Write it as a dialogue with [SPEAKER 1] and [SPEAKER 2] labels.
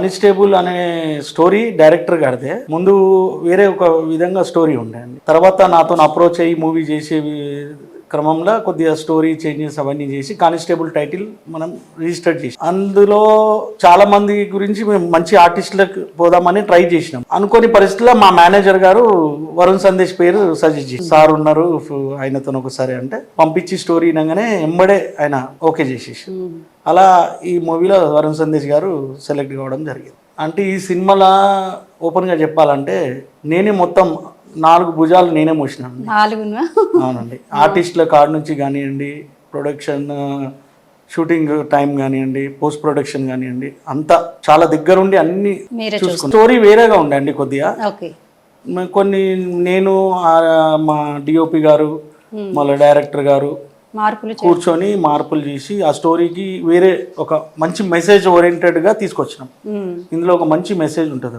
[SPEAKER 1] Constable అనే story director గారిదే. ముందు వేరే ఒక విధంగా స్టోరీ ఉండేది. తర్వాత నాతో అప్రోచ్ అయ్యి మూవీ చేసే క్రమంలో కొద్దిగా స్టోరీ చేంజెస్ అవన్నీ చేసి కానిస్టేబుల్ టైటిల్ మనం రిజిస్టర్ చేసి, అందులో చాలా మంది గురించి మేము మంచి ఆర్టిస్టులకు పోదామని ట్రై చేసినాం. అనుకోని పరిస్థితుల్లో మా మేనేజర్ గారు వరుణ్ సందేశ్ పేరు సజెస్ట్ చేసి, సార్ ఉన్నారు ఆయనతో ఒకసారి అంటే పంపించి స్టోరీ వినగానే ఎంబడే ఆయన ఓకే చేసేసి, అలా ఈ మూవీలో వరుణ్ సందేశ్ గారు సెలెక్ట్ కావడం జరిగింది. అంటే ఈ సినిమాలో ఓపెన్గా చెప్పాలంటే నేనే మొత్తం 4 భుజాలు నేనే మోసినాను. అవునండి. ఆర్టిస్టుల కాడ నుంచి కానివ్వండి, ప్రొడక్షన్ షూటింగ్ టైం కానివ్వండి, పోస్ట్ ప్రొడక్షన్ కానివ్వండి, అంతా చాలా దగ్గరుండి అన్ని చూసుకుని. స్టోరీ వేరేగా ఉండండి కొద్దిగా. కొన్ని నేను మా డిఓపి గారు మళ్ళీ డైరెక్టర్ గారు కూర్చొని మార్పులు చేసి ఆ స్టోరీకి వేరే ఒక మంచి మెసేజ్ ఓరియంటెడ్గా తీసుకొచ్చినాం. ఇందులో ఒక మంచి మెసేజ్ ఉంటుంది.